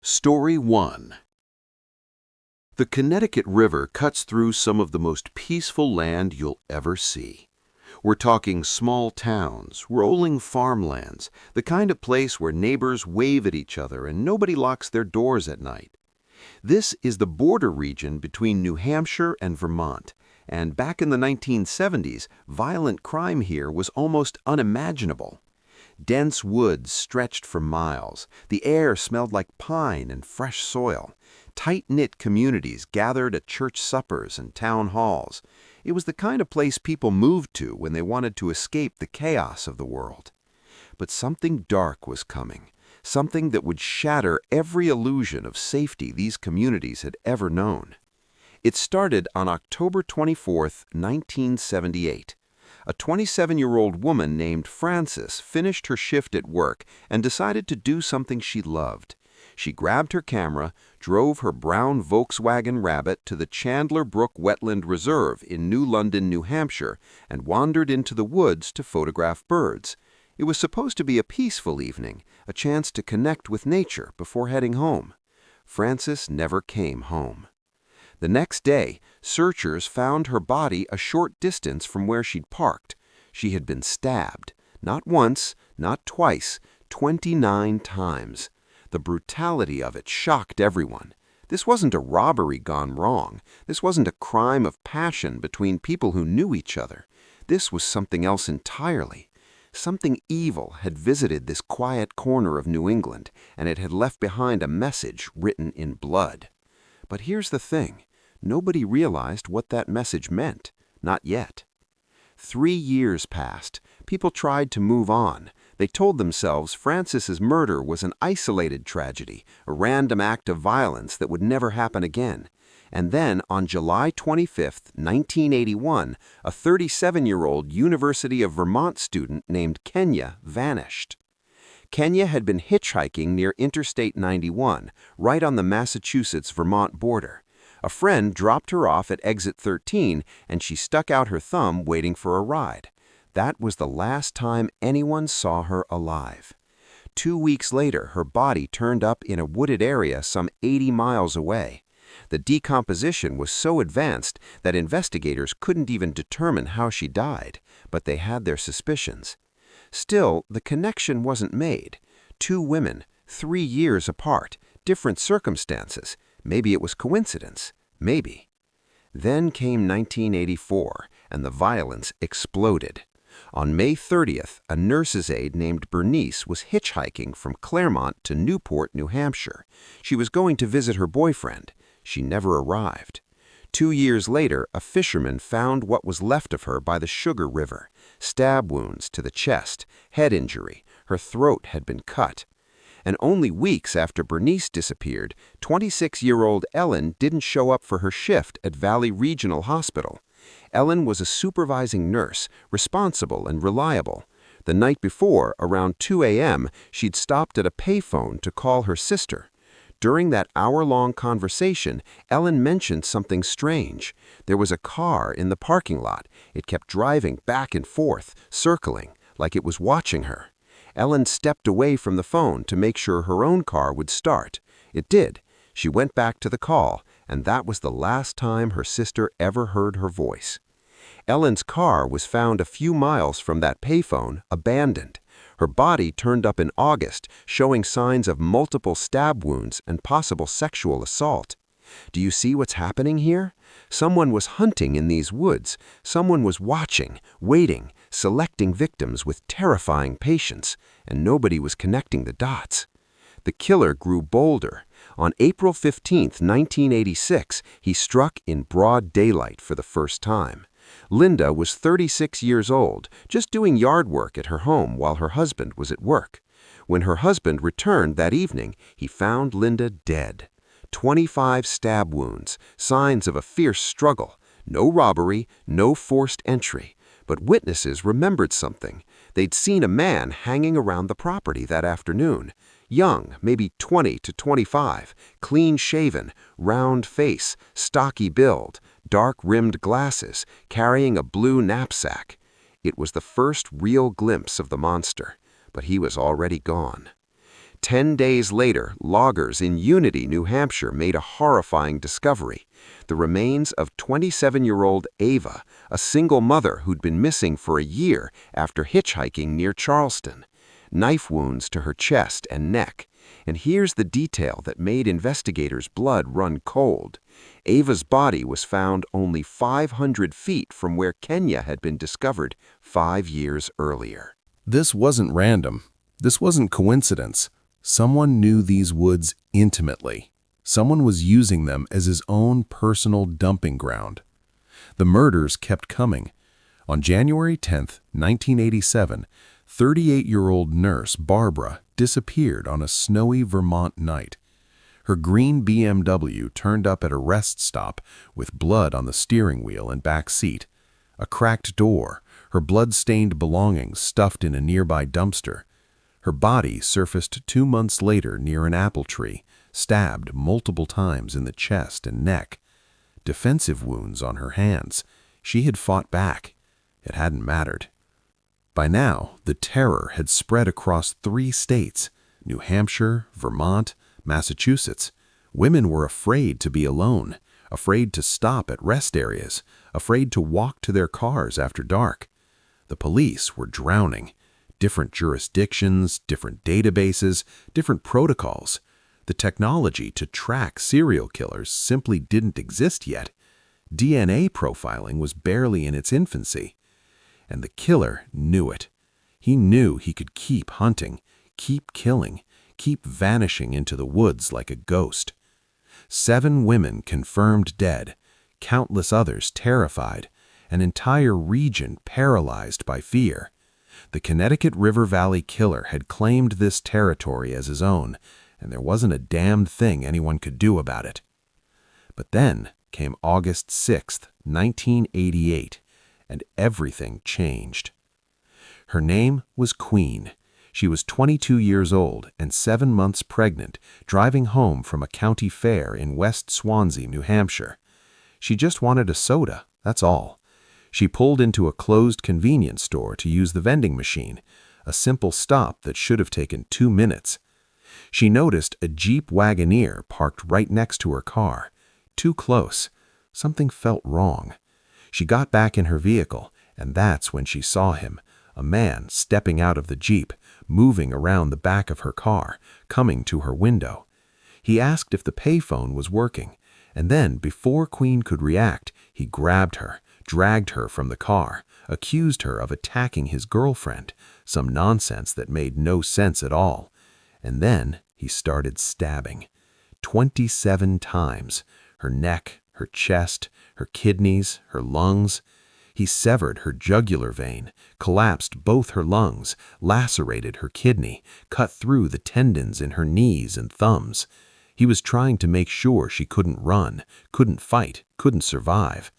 Story 1. The Connecticut River cuts through some of the most peaceful land you'll ever see. We're talking small towns, rolling farmlands, the kind of place where neighbors wave at each other and nobody locks their doors at night. This is the border region between New Hampshire and Vermont, and back in the 1970s, violent crime here was almost unimaginable. Dense woods stretched for miles. The air smelled like pine and fresh soil. Tight-knit communities gathered at church suppers and town halls. It was the kind of place people moved to when they wanted to escape the chaos of the world. But something dark was coming, something that would shatter every illusion of safety these communities had ever known. It started on October 24, 1978. A 27-year-old woman named Frances finished her shift at work and decided to do something she loved. She grabbed her camera, drove her brown Volkswagen Rabbit to the Chandler Brook Wetland Reserve in New London, New Hampshire, and wandered into the woods to photograph birds. It was supposed to be a peaceful evening, a chance to connect with nature before heading home. Frances never came home. The next day, searchers found her body a short distance from where she'd parked. She had been stabbed, not once, not twice, 29 times. The brutality of it shocked everyone. This wasn't a robbery gone wrong. This wasn't a crime of passion between people who knew each other. This was something else entirely. Something evil had visited this quiet corner of New England, and it had left behind a message written in blood. But here's the thing. Nobody realized what that message meant. Not yet. 3 years passed. People tried to move on. They told themselves Frances's murder was an isolated tragedy, a random act of violence that would never happen again. And then, on July 25, 1981, a 37-year-old University of Vermont student named Kenya vanished. Kenya had been hitchhiking near Interstate 91, right on the Massachusetts-Vermont border. A friend dropped her off at exit 13, and she stuck out her thumb waiting for a ride. That was the last time anyone saw her alive. 2 weeks later, her body turned up in a wooded area some 80 miles away. The decomposition was so advanced that investigators couldn't even determine how she died, but they had their suspicions. Still, the connection wasn't made. 2 women, 3 years apart, different circumstances. Maybe it was coincidence. Maybe. Then came 1984, and the violence exploded. On May 30th, a nurse's aide named Bernice was hitchhiking from Claremont to Newport, New Hampshire. She was going to visit her boyfriend. She never arrived. 2 years later, a fisherman found what was left of her by the Sugar River. Stab wounds to the chest, head injury. Her throat had been cut. And only weeks after Bernice disappeared, 26-year-old Ellen didn't show up for her shift at Valley Regional Hospital. Ellen was a supervising nurse, responsible and reliable. The night before, around 2 a.m., she'd stopped at a payphone to call her sister. During that hour-long conversation, Ellen mentioned something strange. There was a car in the parking lot. It kept driving back and forth, circling, like it was watching her. Ellen stepped away from the phone to make sure her own car would start. It did. She went back to the call, and that was the last time her sister ever heard her voice. Ellen's car was found a few miles from that payphone, abandoned. Her body turned up in August, showing signs of multiple stab wounds and possible sexual assault. Do you see what's happening here? Someone was hunting in these woods. Someone was watching, waiting, selecting victims with terrifying patience, and nobody was connecting the dots. The killer grew bolder. On April 15, 1986, he struck in broad daylight for the first time. Linda was 36 years old, just doing yard work at her home while her husband was at work. When her husband returned that evening, he found Linda dead. 25 stab wounds, signs of a fierce struggle. No robbery, no forced entry. But witnesses remembered something. They'd seen a man hanging around the property that afternoon. Young, maybe 20 to 25, clean-shaven, round face, stocky build, dark-rimmed glasses, carrying a blue knapsack. It was the first real glimpse of the monster, but he was already gone. 10 days later, loggers in Unity, New Hampshire made a horrifying discovery: the remains of 27-year-old Ava, a single mother who'd been missing for a year after hitchhiking near Charleston. Knife wounds to her chest and neck. And here's the detail that made investigators' blood run cold. Ava's body was found only 500 feet from where Kenya had been discovered 5 years earlier. This wasn't random. This wasn't coincidence. Someone knew these woods intimately. Someone was using them as his own personal dumping ground. The murders kept coming. On January 10, 1987, 38-year-old nurse Barbara disappeared on a snowy Vermont night. Her green BMW turned up at a rest stop with blood on the steering wheel and back seat. A cracked door, her blood-stained belongings stuffed in a nearby dumpster. Her body surfaced 2 months later near an apple tree, stabbed multiple times in the chest and neck. Defensive wounds on her hands. She had fought back. It hadn't mattered. By now, the terror had spread across 3 states: New Hampshire, Vermont, Massachusetts. Women were afraid to be alone, afraid to stop at rest areas, afraid to walk to their cars after dark. The police were drowning. Different jurisdictions, different databases, different protocols. The technology to track serial killers simply didn't exist yet. DNA profiling was barely in its infancy. And the killer knew it. He knew he could keep hunting, keep killing, keep vanishing into the woods like a ghost. 7 women confirmed dead, countless others terrified, an entire region paralyzed by fear. The Connecticut River Valley Killer had claimed this territory as his own, and there wasn't a damned thing anyone could do about it. But then came August 6th, 1988, and everything changed. Her name was Queen. She was 22 years old and 7 months pregnant, driving home from a county fair in West Swansea, New Hampshire. She just wanted a soda, that's all. She pulled into a closed convenience store to use the vending machine, a simple stop that should have taken 2 minutes. She noticed a Jeep Wagoneer parked right next to her car. Too close. Something felt wrong. She got back in her vehicle, and that's when she saw him, a man stepping out of the Jeep, moving around the back of her car, coming to her window. He asked if the payphone was working, and then, before Queen could react, he grabbed her, dragged her from the car, accused her of attacking his girlfriend, some nonsense that made no sense at all. And then he started stabbing. 27 times. Her neck, her chest, her kidneys, her lungs. He severed her jugular vein, collapsed both her lungs, lacerated her kidney, cut through the tendons in her knees and thumbs. He was trying to make sure she couldn't run, couldn't fight, couldn't survive.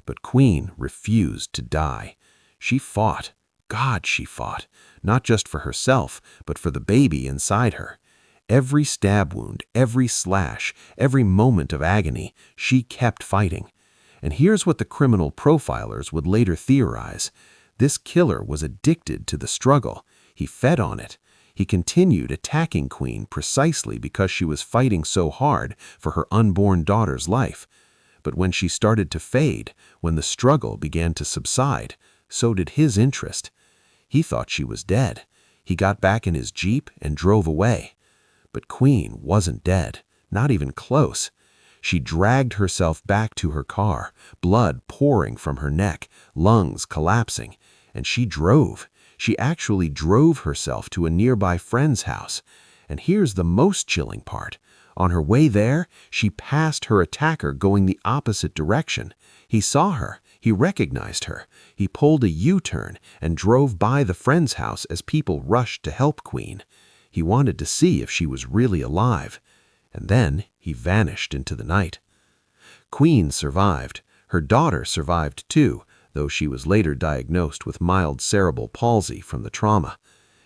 But Queen refused to die. She fought. God, she fought. Not just for herself, but for the baby inside her. Every stab wound, every slash, every moment of agony, she kept fighting. And here's what the criminal profilers would later theorize. This killer was addicted to the struggle. He fed on it. He continued attacking Queen precisely because she was fighting so hard for her unborn daughter's life. But when she started to fade, when the struggle began to subside, so did his interest. He thought she was dead. He got back in his Jeep and drove away. But Queen wasn't dead, not even close. She dragged herself back to her car, blood pouring from her neck, lungs collapsing, and she drove. She actually drove herself to a nearby friend's house. And here's the most chilling part. On her way there, she passed her attacker going the opposite direction. He saw her. He recognized her. He pulled a U-turn and drove by the friend's house as people rushed to help Queen. He wanted to see if she was really alive. And then he vanished into the night. Queen survived. Her daughter survived too, though she was later diagnosed with mild cerebral palsy from the trauma.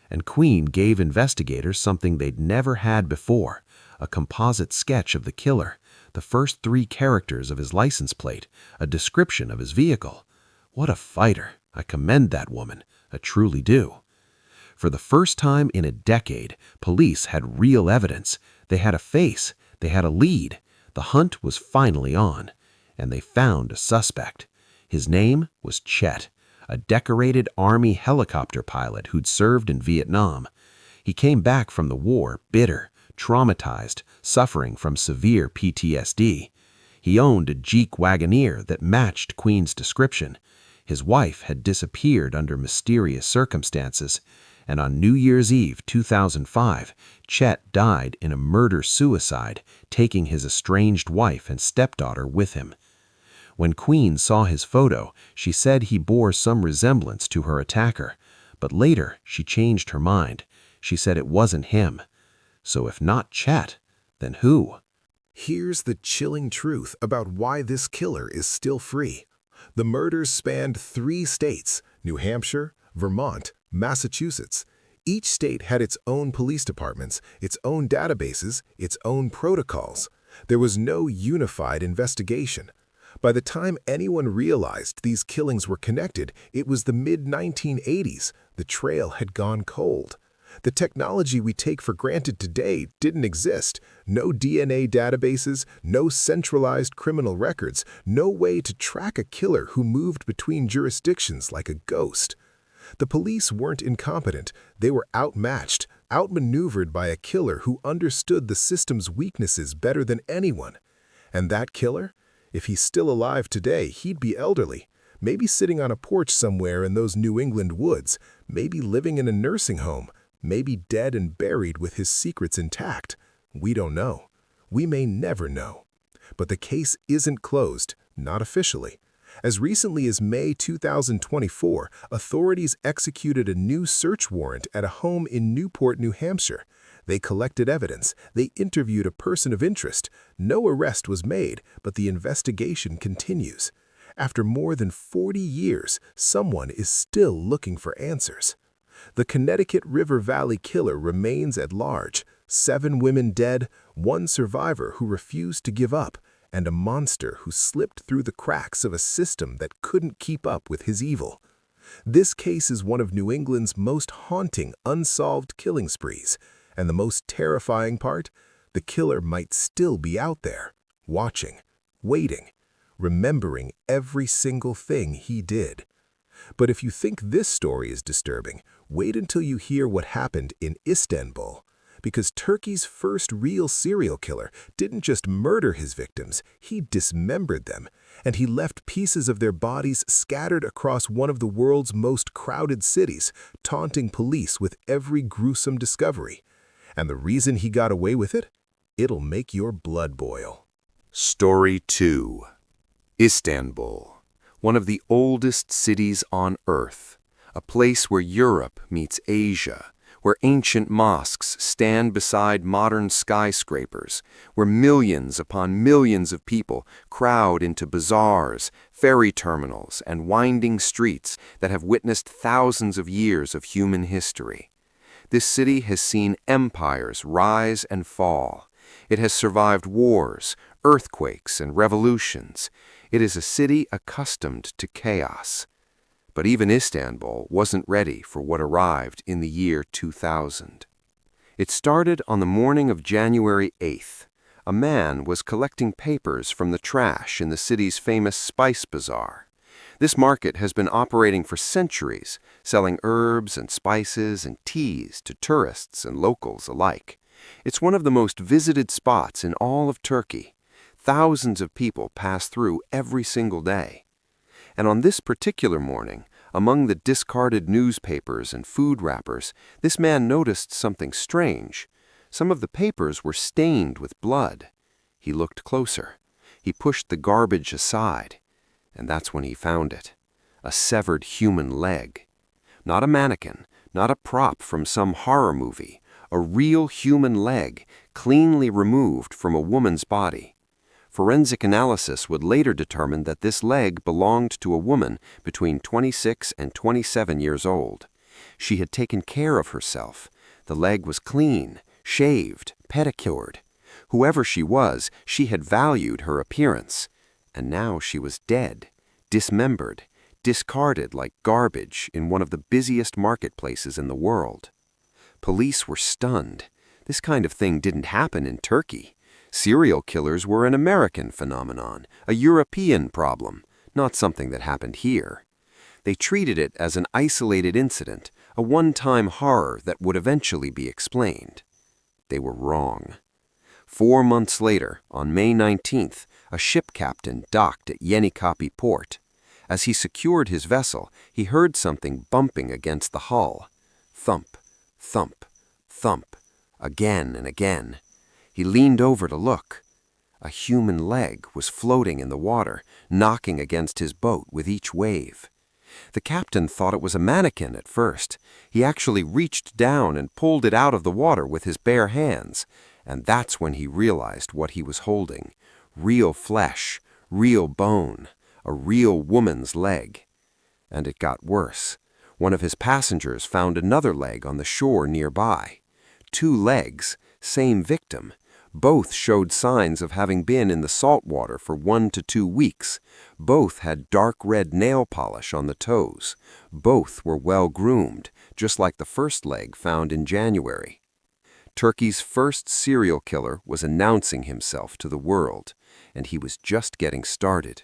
And Queen gave investigators something they'd never had before: a composite sketch of the killer, the first 3 characters of his license plate, a description of his vehicle. What a fighter. I commend that woman. I truly do. For the first time in a decade, police had real evidence. They had a face. They had a lead. The hunt was finally on, and they found a suspect. His name was Chet, a decorated Army helicopter pilot who'd served in Vietnam. He came back from the war bitter, traumatized, suffering from severe PTSD. He owned a Jeep Wagoneer that matched Queen's description. His wife had disappeared under mysterious circumstances, and on New Year's Eve 2005, Chet died in a murder-suicide, taking his estranged wife and stepdaughter with him. When Queen saw his photo, she said he bore some resemblance to her attacker, but later she changed her mind. She said it wasn't him. So if not Chet, then who? Here's the chilling truth about why this killer is still free. The murders spanned 3 states: New Hampshire, Vermont, Massachusetts. Each state had its own police departments, its own databases, its own protocols. There was no unified investigation. By the time anyone realized these killings were connected, it was the mid-1980s. The trail had gone cold. The technology we take for granted today didn't exist. No DNA databases, no centralized criminal records, no way to track a killer who moved between jurisdictions like a ghost. The police weren't incompetent. They were outmatched, outmaneuvered by a killer who understood the system's weaknesses better than anyone. And that killer? If he's still alive today, he'd be elderly, maybe sitting on a porch somewhere in those New England woods, maybe living in a nursing home, maybe dead and buried with his secrets intact. We don't know. We may never know. But the case isn't closed, not officially. As recently as May 2024, authorities executed a new search warrant at a home in Newport, New Hampshire. They collected evidence. They interviewed a person of interest. No arrest was made, but the investigation continues. After more than 40 years, someone is still looking for answers. The Connecticut River Valley killer remains at large. 7 women dead, 1 survivor who refused to give up, and a monster who slipped through the cracks of a system that couldn't keep up with his evil. This case is one of New England's most haunting unsolved killing sprees, and the most terrifying part, the killer might still be out there, watching, waiting, remembering every single thing he did. But if you think this story is disturbing, wait until you hear what happened in Istanbul. Because Turkey's first real serial killer didn't just murder his victims, he dismembered them, and he left pieces of their bodies scattered across one of the world's most crowded cities, taunting police with every gruesome discovery. And the reason he got away with it? It'll make your blood boil. Story 2. Istanbul, one of the oldest cities on Earth, a place where Europe meets Asia, where ancient mosques stand beside modern skyscrapers, where millions upon millions of people crowd into bazaars, ferry terminals, and winding streets that have witnessed thousands of years of human history. This city has seen empires rise and fall. It has survived wars, earthquakes, and revolutions. It is a city accustomed to chaos. But even Istanbul wasn't ready for what arrived in the year 2000. It started on the morning of January 8th. A man was collecting papers from the trash in the city's famous spice bazaar. This market has been operating for centuries, selling herbs and spices and teas to tourists and locals alike. It's one of the most visited spots in all of Turkey. Thousands of people pass through every single day. And on this particular morning, among the discarded newspapers and food wrappers, this man noticed something strange. Some of the papers were stained with blood. He looked closer. He pushed the garbage aside. And that's when he found it. A severed human leg. Not a mannequin, not a prop from some horror movie. A real human leg, cleanly removed from a woman's body. Forensic analysis would later determine that this leg belonged to a woman between 26 and 27 years old. She had taken care of herself. The leg was clean, shaved, pedicured. Whoever she was, she had valued her appearance. And now she was dead, dismembered, discarded like garbage in one of the busiest marketplaces in the world. Police were stunned. This kind of thing didn't happen in Turkey. Serial killers were an American phenomenon, a European problem, not something that happened here. They treated it as an isolated incident, a one-time horror that would eventually be explained. They were wrong. 4 months later, on May 19th, a ship captain docked at Yenikapi port. As he secured his vessel, he heard something bumping against the hull. Thump, thump, thump, again and again. He leaned over to look. A human leg was floating in the water, knocking against his boat with each wave. The captain thought it was a mannequin at first. He actually reached down and pulled it out of the water with his bare hands, and that's when he realized what he was holding. Real flesh, real bone, a real woman's leg. And it got worse. One of his passengers found another leg on the shore nearby. 2 legs, same victim. Both showed signs of having been in the salt water for 1 to 2 weeks. Both had dark red nail polish on the toes. Both were well groomed, just like the first leg found in January. Turkey's first serial killer was announcing himself to the world, and he was just getting started.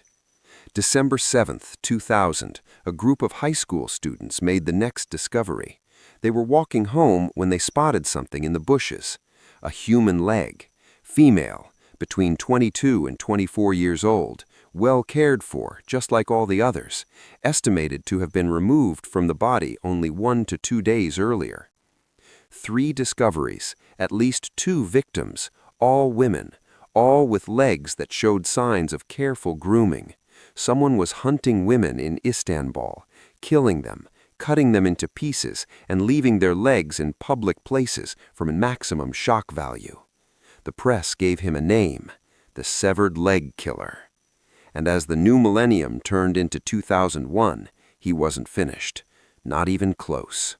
December 7th, 2000, a group of high school students made the next discovery. They were walking home when they spotted something in the bushes. A human leg. Female, between 22 and 24 years old, well cared for, just like all the others, estimated to have been removed from the body only 1 to 2 days earlier. 3 discoveries, at least 2 victims, all women, all with legs that showed signs of careful grooming. Someone was hunting women in Istanbul, killing them, cutting them into pieces, and leaving their legs in public places for maximum shock value. The press gave him a name, the Severed Leg Killer. And as the new millennium turned into 2001, he wasn't finished, not even close.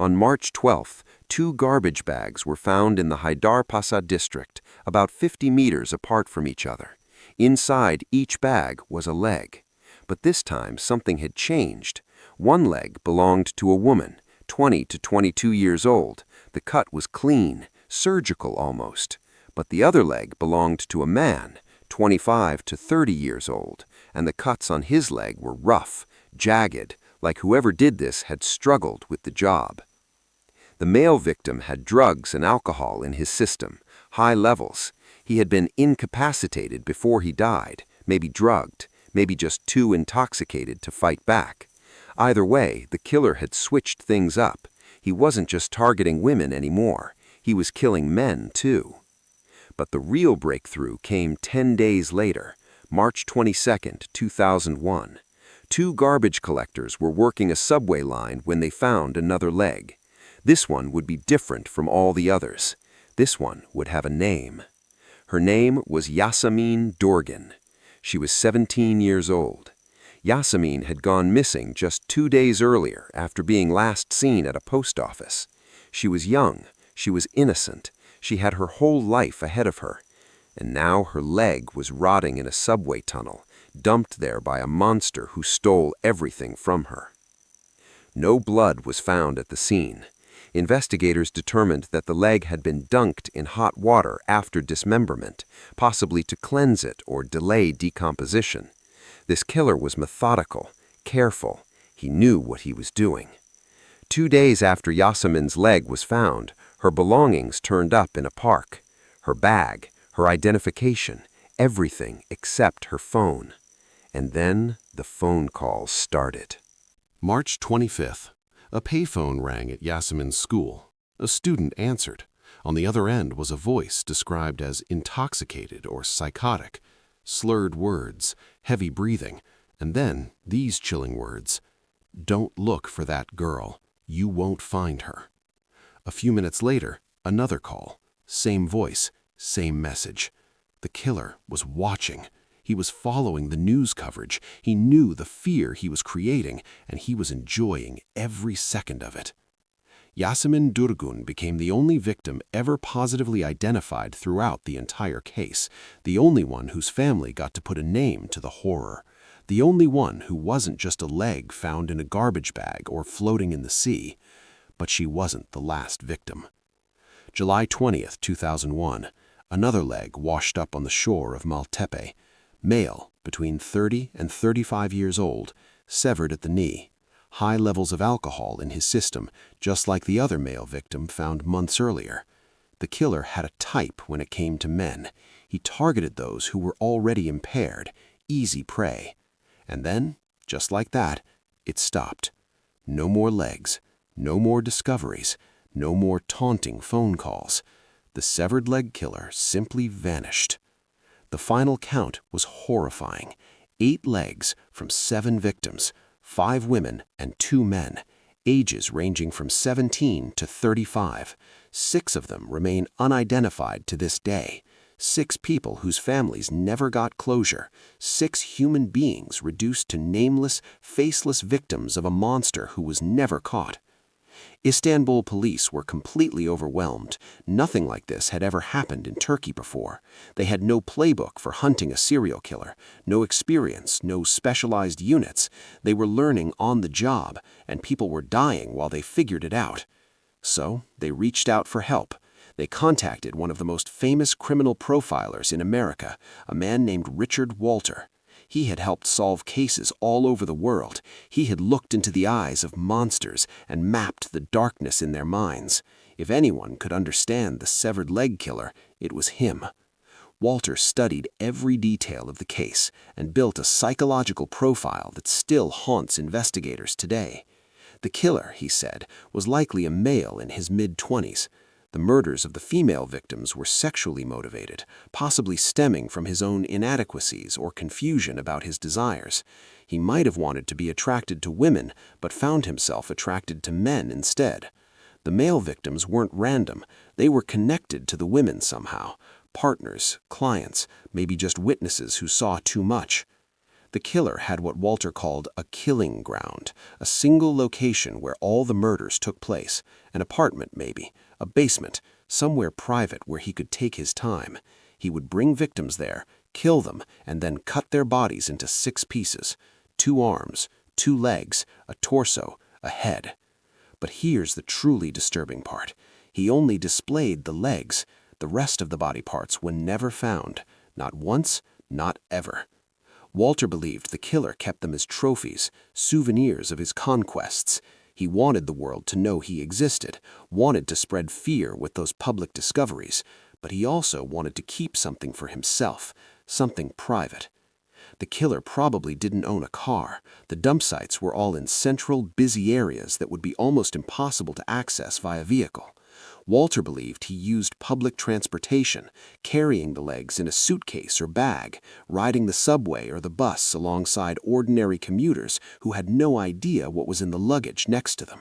On March 12th, 2 garbage bags were found in the Haydarpasa district, about 50 meters apart from each other. Inside each bag was a leg. But this time something had changed. One leg belonged to a woman, 20 to 22 years old. The cut was clean, surgical almost. But the other leg belonged to a man, 25 to 30 years old, and the cuts on his leg were rough, jagged, like whoever did this had struggled with the job. The male victim had drugs and alcohol in his system, high levels. He had been incapacitated before he died, maybe drugged, maybe just too intoxicated to fight back. Either way, the killer had switched things up. He wasn't just targeting women anymore. He was killing men, too. But the real breakthrough came 10 days later, March 22nd, 2001. 2 garbage collectors were working a subway line when they found another leg. This one would be different from all the others. This one would have a name. Her name was Yasemin Dorgan. She was 17 years old. Yasemin had gone missing just 2 days earlier after being last seen at a post office. She was young. She was innocent. She had her whole life ahead of her. And now her leg was rotting in a subway tunnel, dumped there by a monster who stole everything from her. No blood was found at the scene. Investigators determined that the leg had been dunked in hot water after dismemberment, possibly to cleanse it or delay decomposition. This killer was methodical, careful. He knew what he was doing. 2 days after Yasemin's leg was found, her belongings turned up in a park. Her bag, her identification, everything except her phone. And then the phone calls started. March 25th. A payphone rang at Yasemin's school. A student answered. On the other end was a voice described as intoxicated or psychotic, slurred words, heavy breathing, and then these chilling words: "Don't look for that girl. You won't find her." A few minutes later, another call. Same voice, same message. The killer was watching. He was following the news coverage. He knew the fear he was creating, and he was enjoying every second of it. Yasemin Durgun became the only victim ever positively identified throughout the entire case, the only one whose family got to put a name to the horror. The only one who wasn't just a leg found in a garbage bag or floating in the sea, but she wasn't the last victim. July 20th, 2001, another leg washed up on the shore of Maltepe, male, between 30 and 35 years old, severed at the knee. High levels of alcohol in his system, just like the other male victim found months earlier. The killer had a type when it came to men. He targeted those who were already impaired, easy prey. And then, just like that, it stopped. No more legs, no more discoveries, no more taunting phone calls. The severed leg killer simply vanished. The final count was horrifying. 8 legs from 7 victims, 5 women and 2 men, ages ranging from 17 to 35. 6 of them remain unidentified to this day. 6 people whose families never got closure. 6 human beings reduced to nameless, faceless victims of a monster who was never caught. Istanbul police were completely overwhelmed. Nothing like this had ever happened in Turkey before. They had no playbook for hunting a serial killer, no experience, no specialized units. They were learning on the job, and people were dying while they figured it out. So they reached out for help. They contacted one of the most famous criminal profilers in America, a man named Richard Walter. He had helped solve cases all over the world. He had looked into the eyes of monsters and mapped the darkness in their minds. If anyone could understand the severed leg killer, it was him. Walter studied every detail of the case and built a psychological profile that still haunts investigators today. The killer, he said, was likely a male in his mid-20s. The murders of the female victims were sexually motivated, possibly stemming from his own inadequacies or confusion about his desires. He might have wanted to be attracted to women, but found himself attracted to men instead. The male victims weren't random. They were connected to the women somehow. Partners, clients, maybe just witnesses who saw too much. The killer had what Walter called a killing ground, a single location where all the murders took place, an apartment maybe, a basement, somewhere private where he could take his time. He would bring victims there, kill them, and then cut their bodies into 6 pieces, 2 arms, 2 legs, a torso, a head. But here's the truly disturbing part. He only displayed the legs. The rest of the body parts were never found, not once, not ever. Walter believed the killer kept them as trophies, souvenirs of his conquests. He wanted the world to know he existed, wanted to spread fear with those public discoveries, but he also wanted to keep something for himself, something private. The killer probably didn't own a car. The dump sites were all in central, busy areas that would be almost impossible to access via vehicle. Walter believed he used public transportation, carrying the legs in a suitcase or bag, riding the subway or the bus alongside ordinary commuters who had no idea what was in the luggage next to them.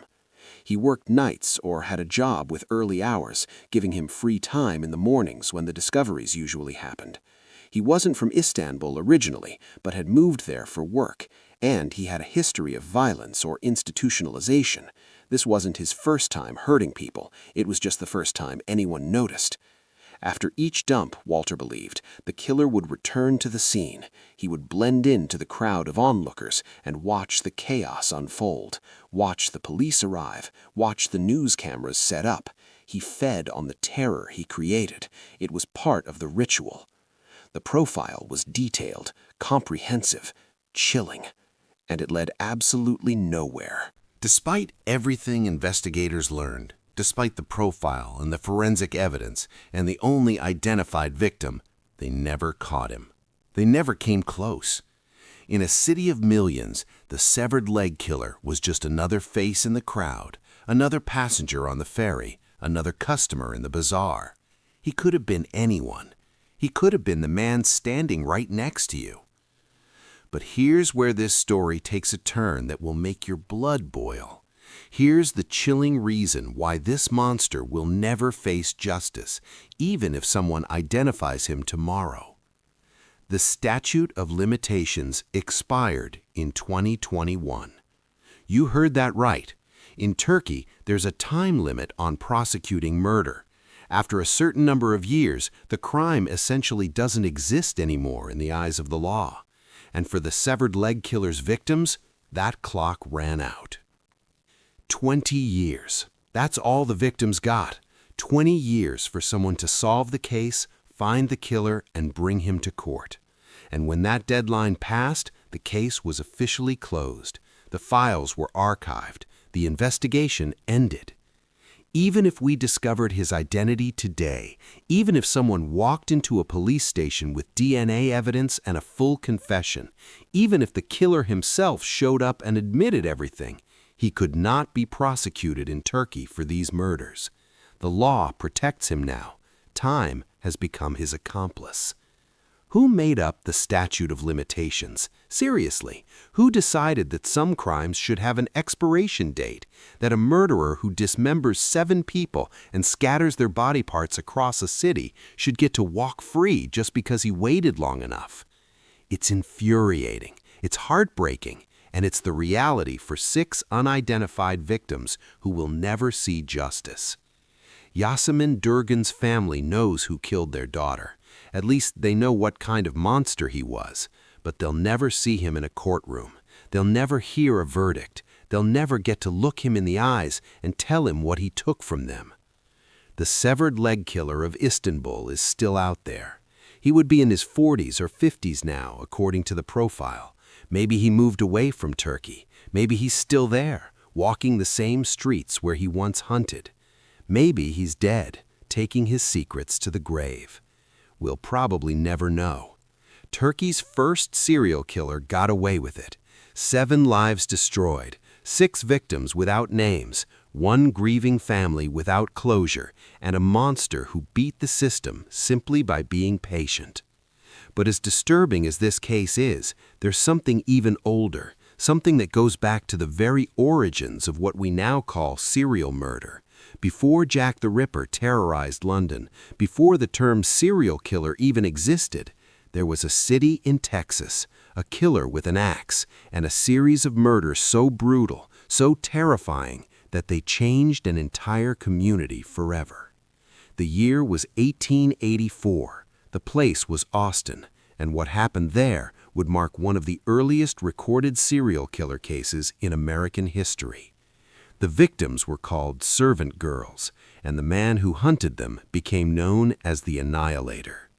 He worked nights or had a job with early hours, giving him free time in the mornings when the discoveries usually happened. He wasn't from Istanbul originally, but had moved there for work, and he had a history of violence or institutionalization. This wasn't his first time hurting people, it was just the first time anyone noticed. After each dump, Walter believed, the killer would return to the scene. He would blend into the crowd of onlookers and watch the chaos unfold, watch the police arrive, watch the news cameras set up. He fed on the terror he created. It was part of the ritual. The profile was detailed, comprehensive, chilling, and it led absolutely nowhere. Despite everything investigators learned, despite the profile and the forensic evidence and the only identified victim, they never caught him. They never came close. In a city of millions, the severed leg killer was just another face in the crowd, another passenger on the ferry, another customer in the bazaar. He could have been anyone. He could have been the man standing right next to you. But here's where this story takes a turn that will make your blood boil. Here's the chilling reason why this monster will never face justice, even if someone identifies him tomorrow. The statute of limitations expired in 2021. You heard that right. In Turkey, there's a time limit on prosecuting murder. After a certain number of years, the crime essentially doesn't exist anymore in the eyes of the law. And for the severed leg killer's victims, that clock ran out. 20 years. That's all the victims got. 20 years for someone to solve the case, find the killer, and bring him to court. And when that deadline passed, the case was officially closed. The files were archived. The investigation ended. Even if we discovered his identity today, even if someone walked into a police station with DNA evidence and a full confession, even if the killer himself showed up and admitted everything, he could not be prosecuted in Turkey for these murders. The law protects him now. Time has become his accomplice. Who made up the statute of limitations? Seriously, who decided that some crimes should have an expiration date, that a murderer who dismembers 7 people and scatters their body parts across a city should get to walk free just because he waited long enough? It's infuriating, it's heartbreaking, and it's the reality for 6 unidentified victims who will never see justice. Yasemin Durgan's family knows who killed their daughter. At least they know what kind of monster he was, but they'll never see him in a courtroom. They'll never hear a verdict. They'll never get to look him in the eyes and tell him what he took from them. The severed leg killer of Istanbul is still out there. He would be in his 40s or 50s now, according to the profile. Maybe he moved away from Turkey. Maybe he's still there, walking the same streets where he once hunted. Maybe he's dead, taking his secrets to the grave. We'll probably never know. Turkey's first serial killer got away with it. 7 lives destroyed, 6 victims without names, 1 grieving family without closure, and a monster who beat the system simply by being patient. But as disturbing as this case is, there's something even older, something that goes back to the very origins of what we now call serial murder. Before Jack the Ripper terrorized London, before the term serial killer even existed, there was a city in Texas, a killer with an axe, and a series of murders so brutal, so terrifying, that they changed an entire community forever. The year was 1884. The place was Austin, and what happened there would mark one of the earliest recorded serial killer cases in American history. The victims were called servant girls, and the man who hunted them became known as the Annihilator.